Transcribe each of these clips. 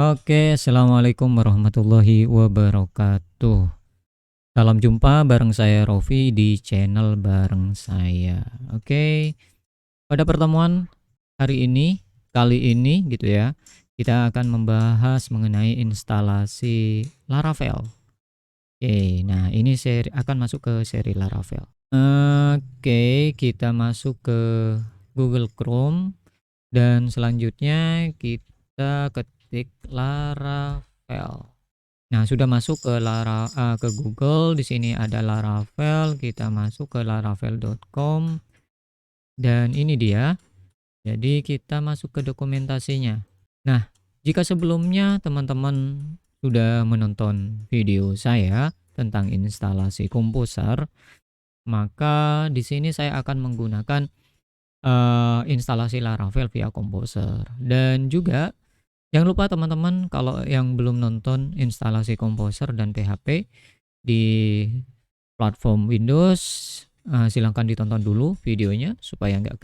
Oke, assalamualaikum warahmatullahi wabarakatuh. Salam jumpa bareng saya Rofi di channel bareng saya. Oke, pada pertemuan kali ini gitu ya, kita akan membahas mengenai instalasi Laravel. Oke, nah ini akan masuk ke seri Laravel. Oke, kita masuk ke Google Chrome dan selanjutnya kita ketik Laravel. Nah, sudah masuk ke Google, di sini ada Laravel, kita masuk ke laravel.com dan ini dia. Jadi kita masuk ke dokumentasinya. Nah, jika sebelumnya teman-teman sudah menonton video saya tentang instalasi Composer, maka di sini saya akan menggunakan instalasi Laravel via Composer. Dan juga jangan lupa teman-teman, kalau yang belum nonton instalasi Composer dan PHP di platform Windows, silahkan ditonton dulu videonya supaya nggak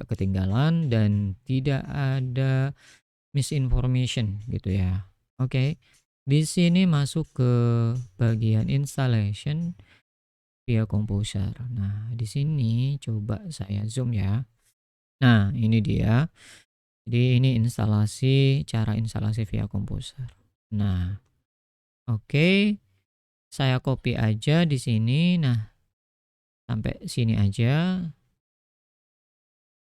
ketinggalan dan tidak ada misinformation gitu ya. Oke, di sini masuk ke bagian installation via Composer. Nah, di sini coba saya zoom ya. Nah, ini dia. Jadi ini cara instalasi via Composer. Nah, oke. Saya copy aja di sini. Nah, sampai sini aja.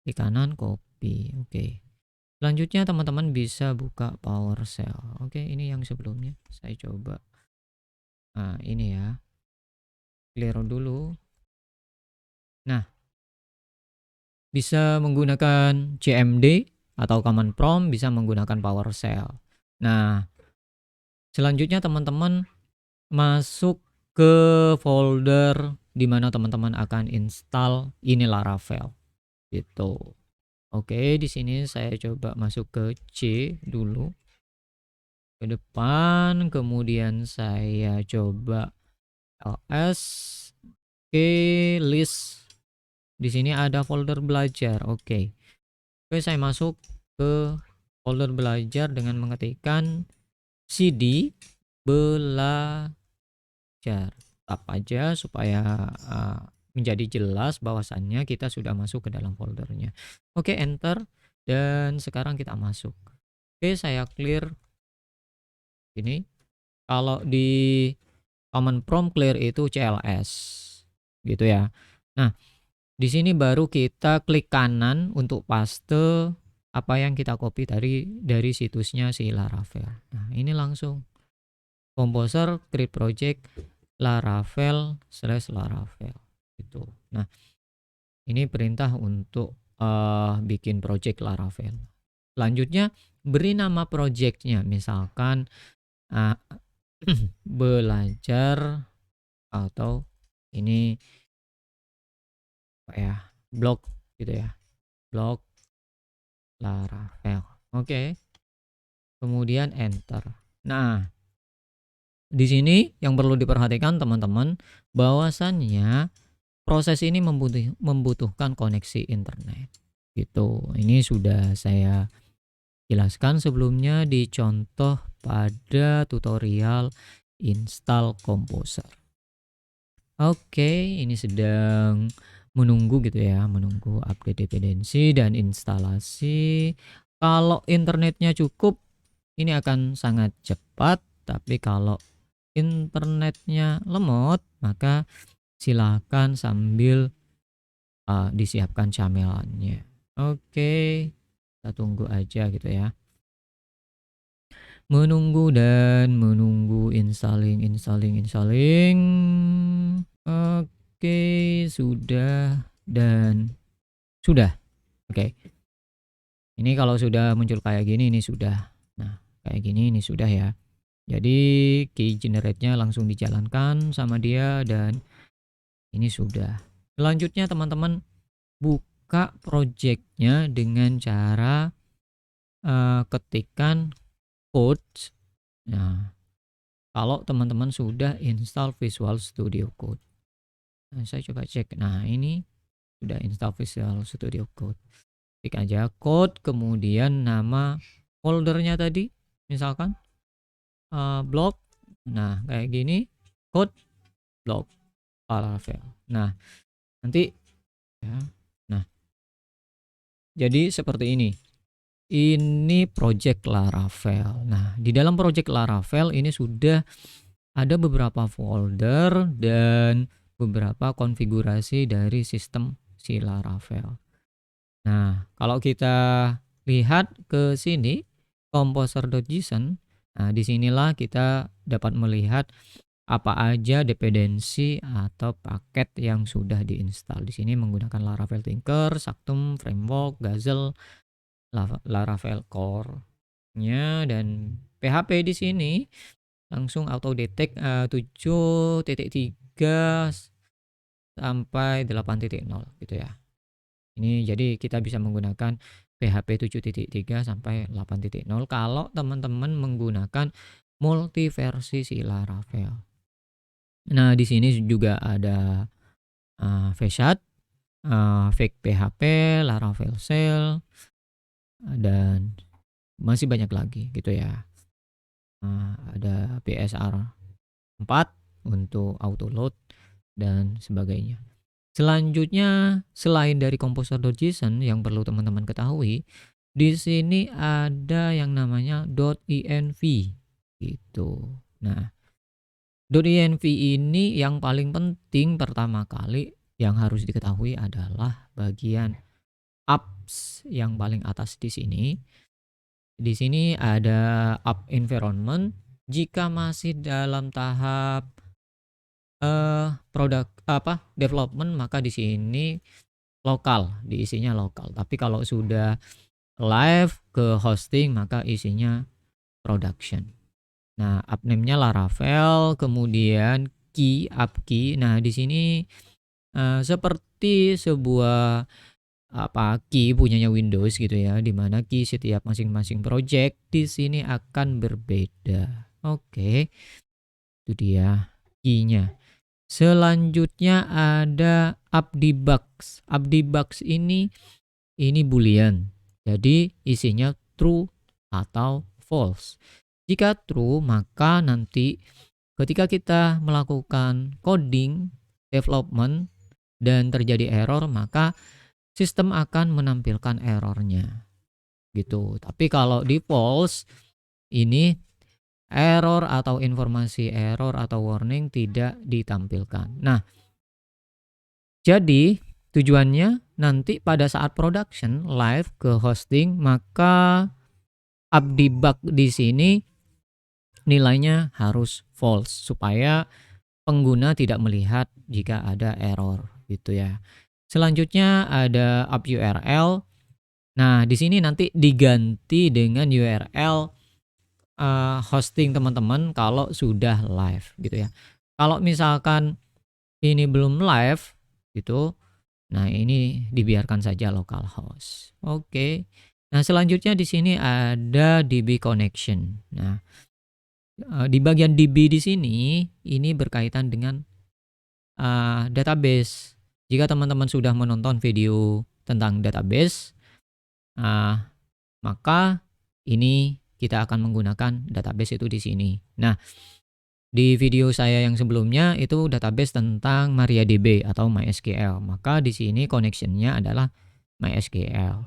Di kanan copy. Oke. Selanjutnya teman-teman bisa buka PowerShell. Oke, ini yang sebelumnya. Saya coba. Nah, ini ya. Clear dulu. Nah, bisa menggunakan CMD atau command prompt, bisa menggunakan PowerShell. Nah, selanjutnya teman-teman masuk ke folder di mana teman-teman akan install ini Laravel gitu. Oke, di sini saya coba masuk ke C dulu ke depan, kemudian saya coba ls list. Di sini ada folder belajar. Oke, saya masuk ke folder belajar dengan mengetikkan cd belajar. Tap aja supaya menjadi jelas bahwasannya kita sudah masuk ke dalam foldernya. Oke, enter dan sekarang kita masuk. Oke, saya clear ini. Kalau di command prompt clear itu CLS gitu ya. Nah, di sini baru kita klik kanan untuk paste apa yang kita copy dari situsnya si Laravel. Nah, ini langsung Composer create project Laravel/Laravel gitu. Nah, ini perintah untuk bikin project Laravel. Selanjutnya beri nama projectnya, misalkan belajar atau ini apa ya, blog gitu ya, blog Laravel. Oke, kemudian enter. Nah, di sini yang perlu diperhatikan teman-teman, bahwasannya proses ini membutuhkan koneksi internet gitu. Ini sudah saya jelaskan sebelumnya di contoh pada tutorial install Composer. Oke, ini sedang menunggu gitu ya, menunggu update dependensi dan instalasi. Kalau internetnya cukup, ini akan sangat cepat, tapi kalau internetnya lemot, maka silakan sambil disiapkan camilannya. Oke, kita tunggu aja gitu ya. Menunggu dan menunggu installing. Oke, sudah dan sudah. Oke. Ini kalau sudah muncul kayak gini, ini sudah. Nah, kayak gini ini sudah ya. Jadi key generate-nya langsung dijalankan sama dia dan ini sudah. Selanjutnya teman-teman buka project-nya dengan cara ketikkan code. Nah, kalau teman-teman sudah install Visual Studio Code. Nah, saya coba cek. Nah, ini sudah install Visual Studio Code. Klik aja code, kemudian nama foldernya tadi misalkan blog. Nah, kayak gini code blog Laravel. Nah, nanti ya. Nah, jadi seperti ini. Ini project Laravel. Nah, di dalam project Laravel ini sudah ada beberapa folder dan beberapa konfigurasi dari sistem si Laravel. Nah, kalau kita lihat ke sini, composer.json, nah disinilah kita dapat melihat apa aja dependensi atau paket yang sudah diinstal. Di sini menggunakan Laravel Tinker, Sanctum, Framework, Gazelle, Laravel Core-nya, dan PHP di sini langsung auto detect 7.3 sampai 8.0 gitu ya. Ini jadi kita bisa menggunakan PHP 7.3 sampai 8.0 kalau teman-teman menggunakan multi versi si Laravel. Nah, di sini juga ada Vshat, Fake PHP, Laravel Shell, dan masih banyak lagi gitu ya. Ada PSR 4 untuk auto load dan sebagainya. Selanjutnya, selain dari composer.json yang perlu teman-teman ketahui, di sini ada yang namanya .env gitu. Nah, .env ini yang paling penting pertama kali yang harus diketahui adalah bagian apps yang paling atas di sini. Di sini ada app environment. Jika masih dalam tahap produk development, maka di sini lokal, diisinya lokal. Tapi kalau sudah live ke hosting, maka isinya production. Nah, app name-nya Laravel, kemudian app key. Nah, di sini seperti sebuah key punyanya Windows gitu ya, di mana key setiap masing-masing project di sini akan berbeda. Oke. Itu dia key-nya. Selanjutnya ada AppDebugs. AppDebugs ini boolean. Jadi isinya true atau false. Jika true, maka nanti ketika kita melakukan coding, development, dan terjadi error, maka sistem akan menampilkan errornya. Gitu. Tapi kalau di false, ini error atau informasi error atau warning tidak ditampilkan. Nah, jadi tujuannya nanti pada saat production live ke hosting, maka AppDebug di sini nilainya harus false supaya pengguna tidak melihat jika ada error gitu ya. Selanjutnya ada app URL. Nah, di sini nanti diganti dengan URL hosting teman-teman kalau sudah live gitu ya. Kalau misalkan ini belum live gitu, nah ini dibiarkan saja localhost. Oke. Nah, selanjutnya di sini ada DB connection. Nah, di bagian DB di sini ini berkaitan dengan database. Jika teman-teman sudah menonton video tentang database, maka ini kita akan menggunakan database itu di sini. Nah, di video saya yang sebelumnya itu database tentang MariaDB atau MySQL. Maka di sini connection-nya adalah MySQL.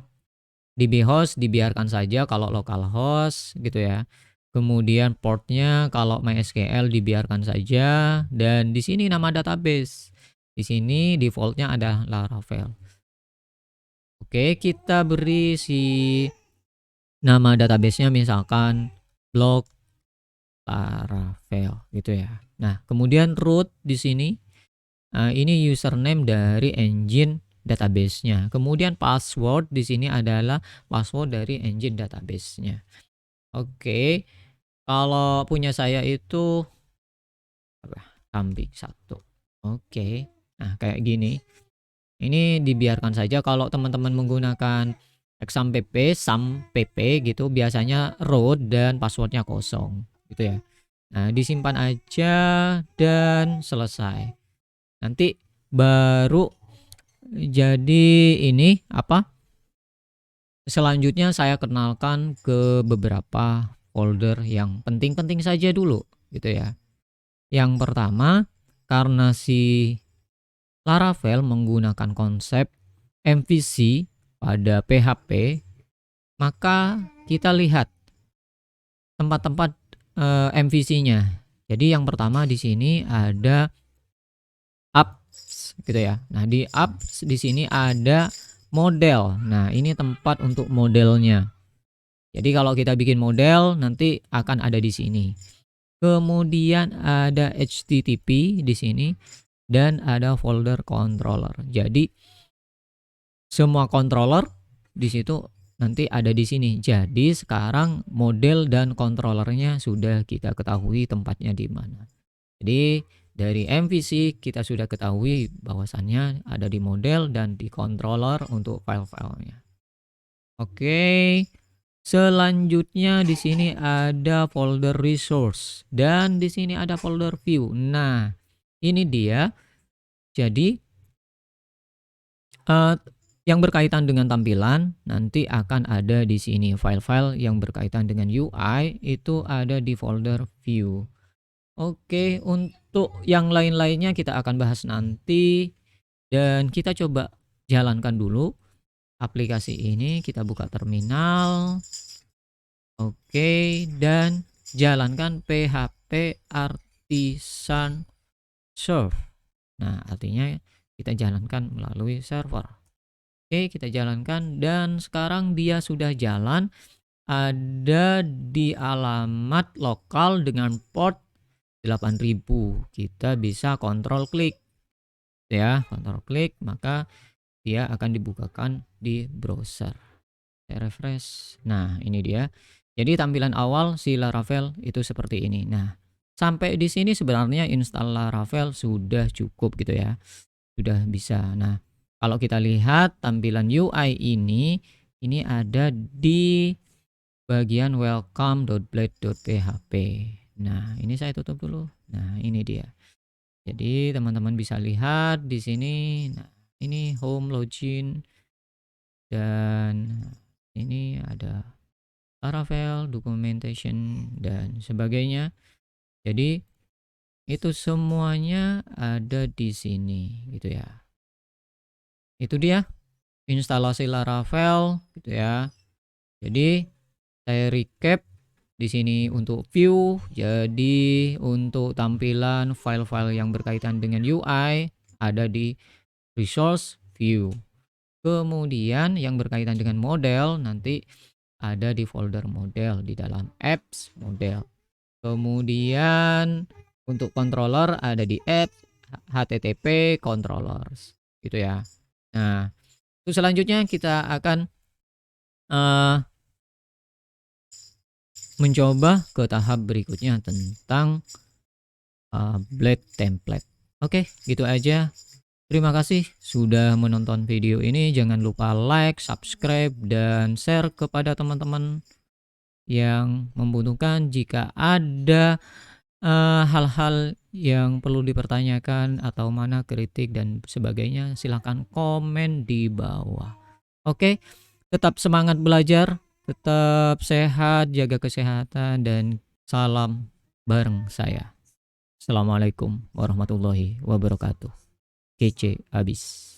DB host dibiarkan saja kalau localhost gitu ya. Kemudian portnya kalau MySQL dibiarkan saja, dan di sini nama database. Di sini defaultnya ada Laravel. Oke, kita beri si nama database-nya misalkan blog Laravel gitu ya. Nah, kemudian root di sini ini username dari engine database-nya. Kemudian password di sini adalah password dari engine database-nya. Oke. Kalau punya saya itu kambing 1. Oke. Nah, kayak gini. Ini dibiarkan saja. Kalau teman-teman menggunakan exampp, sampp gitu, biasanya root dan passwordnya kosong gitu ya. Nah, disimpan aja dan selesai. Nanti baru jadi ini selanjutnya saya kenalkan ke beberapa folder yang penting-penting saja dulu gitu ya. Yang pertama, karena si Laravel menggunakan konsep MVC pada PHP, maka kita lihat tempat-tempat MVC-nya. Jadi yang pertama di sini ada apps gitu ya. Nah, di apps di sini ada model. Nah, ini tempat untuk modelnya. Jadi kalau kita bikin model nanti akan ada di sini. Kemudian ada HTTP di sini dan ada folder controller. Jadi semua controller di situ nanti ada di sini. Jadi sekarang model dan controllernya sudah kita ketahui tempatnya di mana. Jadi dari MVC kita sudah ketahui bahwasannya ada di model dan di controller untuk file-filenya. Oke. Selanjutnya di sini ada folder resource dan di sini ada folder view. Nah, ini dia. Jadi yang berkaitan dengan tampilan nanti akan ada di sini. File-file yang berkaitan dengan UI itu ada di folder view. Oke, untuk yang lain-lainnya kita akan bahas nanti dan kita coba jalankan dulu aplikasi ini. Kita buka terminal. Oke, dan jalankan PHP Artisan Serve. Nah, artinya kita jalankan melalui server. Oke, kita jalankan dan sekarang dia sudah jalan, ada di alamat lokal dengan port 8000. Kita bisa kontrol klik ya, kontrol klik, maka dia akan dibukakan di browser. Saya refresh. Nah, ini dia. Jadi tampilan awal si Laravel itu seperti ini. Nah, sampai di sini sebenarnya install Laravel sudah cukup gitu ya. Sudah bisa. Nah, kalau kita lihat tampilan UI ini ada di bagian welcome.blade.php. Nah, ini saya tutup dulu. Nah, ini dia. Jadi teman-teman bisa lihat di sini. Nah, ini home login dan ini ada Laravel, documentation dan sebagainya. Jadi itu semuanya ada di sini gitu ya. Itu dia instalasi Laravel gitu ya. Jadi saya recap di sini untuk view. Jadi untuk tampilan file-file yang berkaitan dengan UI ada di resource view. Kemudian yang berkaitan dengan model nanti ada di folder model di dalam apps model. Kemudian untuk controller ada di apps HTTP controllers gitu ya. Nah, terus selanjutnya kita akan mencoba ke tahap berikutnya tentang Blade template. Oke, gitu aja. Terima kasih sudah menonton video ini. Jangan lupa like, subscribe, dan share kepada teman-teman yang membutuhkan. Jika ada hal-hal yang perlu dipertanyakan atau mana kritik dan sebagainya, silahkan komen di bawah. Oke, tetap semangat belajar, tetap sehat, jaga kesehatan, dan salam bareng saya. Assalamualaikum warahmatullahi wabarakatuh. Kece abis.